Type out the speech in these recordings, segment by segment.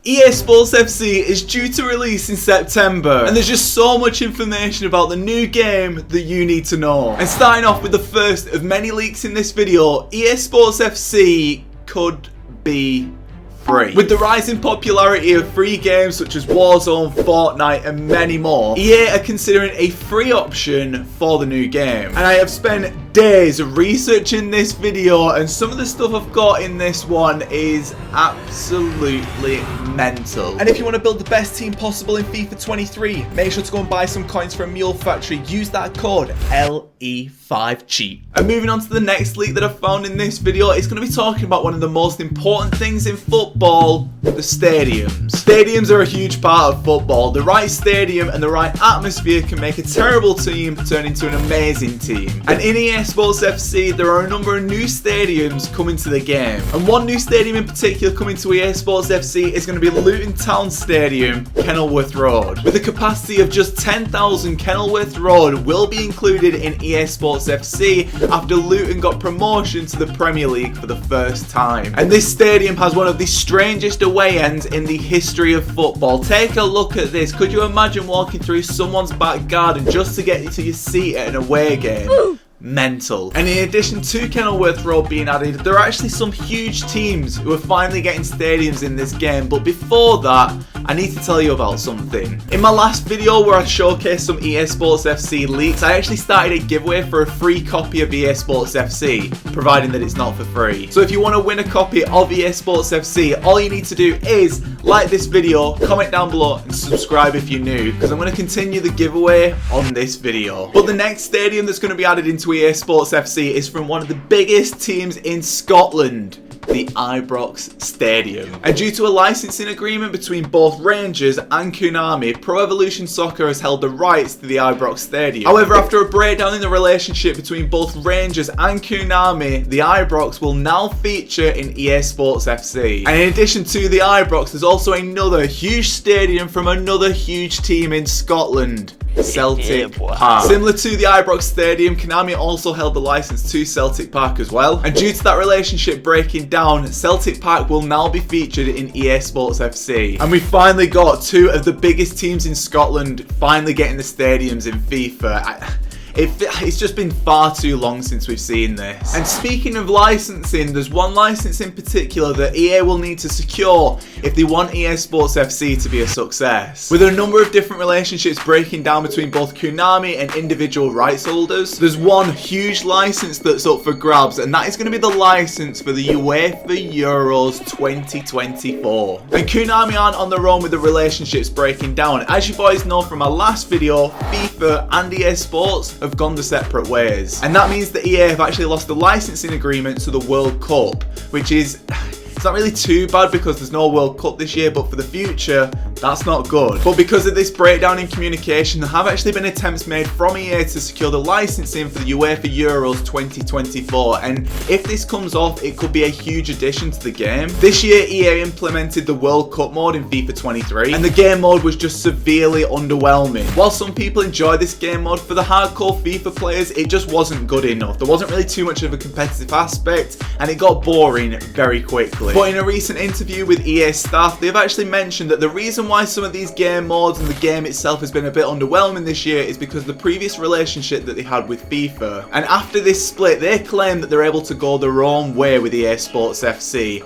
EA Sports FC is due to release in September, and there's just so much information about the new game that you need to know. And starting off with the first of many leaks in this video, EA Sports FC could be free. With the rising popularity of free games such as Warzone, Fortnite and many more, EA are considering a free option for the new game. And I have spent days researching this video, and some of the stuff I've got in this one is absolutely mental. And if you want to build the best team possible in FIFA 23, make sure to go and buy some coins from Mule Factory. Use that code LE5CHEAP. And moving on to the next leak that I found in this video, it's going to be talking about one of the most important things in football, the stadiums. Stadiums are a huge part of football. The right stadium and the right atmosphere can make a terrible team turn into an amazing team. And in EA Sports FC, there are a number of new stadiums coming to the game. And one new stadium in particular coming to EA Sports FC is going to be Luton Town Stadium, Kenilworth Road. With a capacity of just 10,000, Kenilworth Road will be included in EA Sports FC after Luton got promotion to the Premier League for the first time. And this stadium has one of the strangest away ends in the history of football. Take a look at this. Could you imagine walking through someone's back garden just to get to your seat at an away game? Mental. And in addition to Kenilworth Road being added, there are actually some huge teams who are finally getting stadiums in this game. But before that, I need to tell you about something. In my last video where I showcased some EA Sports FC leaks, I actually started a giveaway for a free copy of EA Sports FC, providing that it's not for free. So if you want to win a copy of EA Sports FC, all you need to do is like this video, comment down below and subscribe if you're new, because I'm going to continue the giveaway on this video. But the next stadium that's going to be added into EA Sports FC is from one of the biggest teams in Scotland, the Ibrox Stadium. And due to a licensing agreement between both Rangers and Konami, Pro Evolution Soccer has held the rights to the Ibrox Stadium. However, after a breakdown in the relationship between both Rangers and Konami, the Ibrox will now feature in EA Sports FC. And in addition to the Ibrox, there's also another huge stadium from another huge team in Scotland, Celtic Park. Similar to the Ibrox Stadium, Konami also held the license to Celtic Park as well. And due to that relationship breaking down, Celtic Park will now be featured in EA Sports FC. And we finally got two of the biggest teams in Scotland finally getting the stadiums in FIFA. It's just been far too long since we've seen this. And speaking of licensing, there's one license in particular that EA will need to secure if they want EA Sports FC to be a success. With a number of different relationships breaking down between both Konami and individual rights holders, there's one huge license that's up for grabs, and that is going to be the license for the UEFA Euros 2024. And Konami aren't on their own with the relationships breaking down. As you boys know from my last video, FIFA and EA Sports have gone their separate ways. And that means that EA have actually lost the licensing agreement to the World Cup, which is... it's not really too bad because there's no World Cup this year, but for the future, that's not good. But because of this breakdown in communication, there have actually been attempts made from EA to secure the licensing for the UEFA Euros 2024, and if this comes off, it could be a huge addition to the game. This year, EA implemented the World Cup mode in FIFA 23, and the game mode was just severely underwhelming. While some people enjoy this game mode, for the hardcore FIFA players, it just wasn't good enough. There wasn't really too much of a competitive aspect, and it got boring very quickly. But in a recent interview with EA staff, they've actually mentioned that the reason why some of these game modes and the game itself has been a bit underwhelming this year is because of the previous relationship that they had with FIFA. And after this split, they claim that they're able to go their own way with EA Sports FC.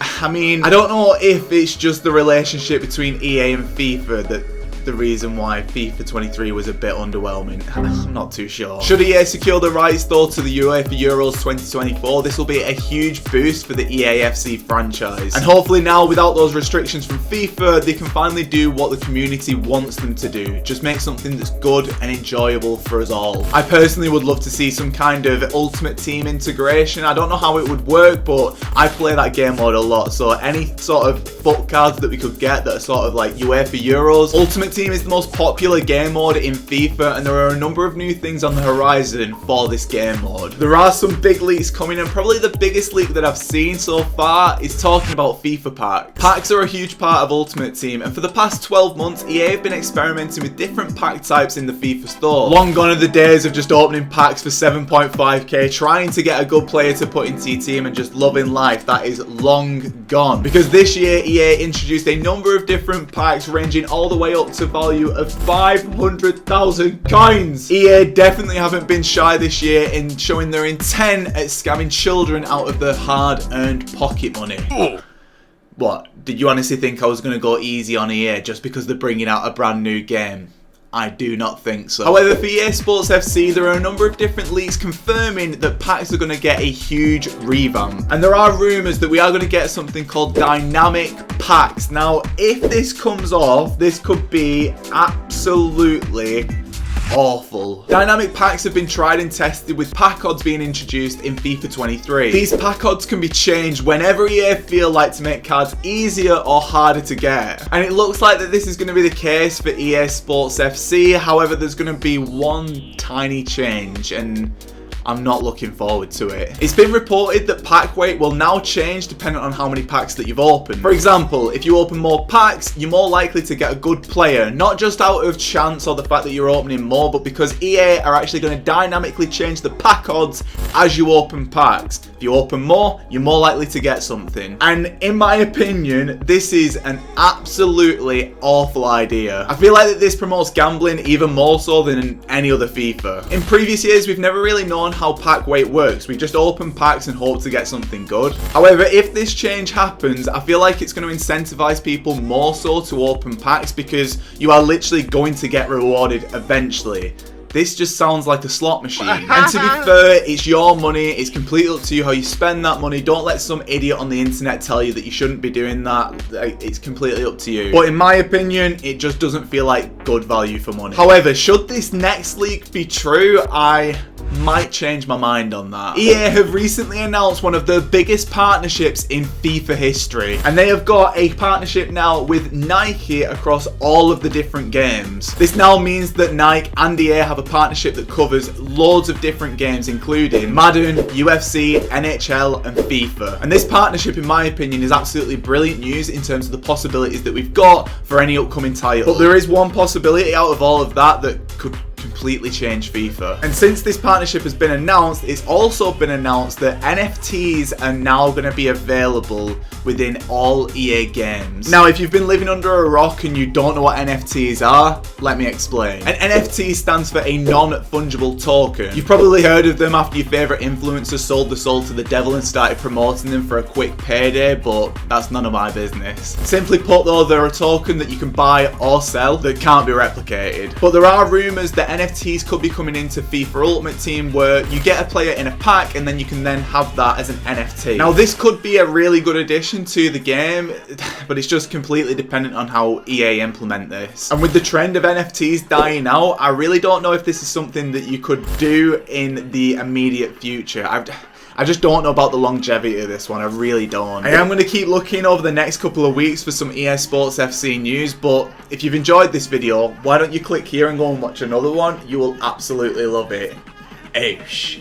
I mean, I don't know if it's just the relationship between EA and FIFA that the reason why FIFA 23 was a bit underwhelming. I'm not too sure. Should EA secure the rights though to the UEFA Euros 2024, this will be a huge boost for the EAFC franchise. And hopefully now, without those restrictions from FIFA, they can finally do what the community wants them to do. Just make something that's good and enjoyable for us all. I personally would love to see some kind of Ultimate Team integration. I don't know how it would work, but I play that game mode a lot. So any sort of foot cards that we could get that are sort of like UEFA Euros, Ultimate Team is the most popular game mode in FIFA, and there are a number of new things on the horizon for this game mode. There are some big leaks coming, and probably the biggest leak that I've seen so far is talking about FIFA packs. Packs are a huge part of Ultimate Team, and for the past 12 months, EA have been experimenting with different pack types in the FIFA store. Long gone are the days of just opening packs for 7.5k, trying to get a good player to put into your team and just loving life. That is long gone. Because this year, EA introduced a number of different packs ranging all the way up to value of 500,000 coins. EA definitely haven't been shy this year in showing their intent at scamming children out of their hard-earned pocket money. What? Did you honestly think I was going to go easy on EA just because they're bringing out a brand new game? I do not think so. However, for EASPORTSFC, there are a number of different leaks confirming that packs are going to get a huge revamp. And there are rumours that we are going to get something called dynamic packs. Now, if this comes off, this could be absolutely awful. Dynamic packs have been tried and tested with pack odds being introduced in FIFA 23. These pack odds can be changed whenever EA feel like to make cards easier or harder to get. And it looks like that this is going to be the case for EA Sports FC. However, there's going to be one tiny change, and I'm not looking forward to it. It's been reported that pack weight will now change depending on how many packs that you've opened. For example, if you open more packs, you're more likely to get a good player, not just out of chance or the fact that you're opening more, but because EA are actually going to dynamically change the pack odds as you open packs. If you open more, you're more likely to get something. And in my opinion, this is an absolutely awful idea. I feel like that this promotes gambling even more so than in any other FIFA. In previous years, we've never really known how pack weight works. We just open packs and hope to get something good. However, if this change happens, I feel like it's going to incentivize people more so to open packs because you are literally going to get rewarded eventually. This just sounds like a slot machine. And to be fair, it's your money. It's completely up to you how you spend that money. Don't let some idiot on the internet tell you that you shouldn't be doing that. It's completely up to you. But in my opinion, it just doesn't feel like good value for money. However, should this next leak be true, I might change my mind on that. EA have recently announced one of the biggest partnerships in FIFA history, and they have got a partnership now with Nike across all of the different games. This now means that Nike and EA have a partnership that covers loads of different games, including Madden, UFC, NHL, and FIFA. And this partnership, in my opinion, is absolutely brilliant news in terms of the possibilities that we've got for any upcoming title. But there is one possibility out of all of that that could completely change FIFA. And since this partnership has been announced, it's also been announced that NFTs are now going to be available within all EA games. Now, if you've been living under a rock and you don't know what NFTs are, let me explain. An NFT stands for a non-fungible token. You've probably heard of them after your favourite influencer sold the soul to the devil and started promoting them for a quick payday, but that's none of my business. Simply put though, they're a token that you can buy or sell that can't be replicated. But there are rumours that NFTs could be coming into FIFA Ultimate Team where you get a player in a pack and then you can then have that as an NFT. Now this could be a really good addition to the game, but it's just completely dependent on how EA implement this. And with the trend of NFTs dying out, I really don't know if this is something that you could do in the immediate future. I just don't know about the longevity of this one, I really don't. I am going to keep looking over the next couple of weeks for some EA Sports FC news, but if you've enjoyed this video, why don't you click here and go and watch another one? You will absolutely love it. Oosh.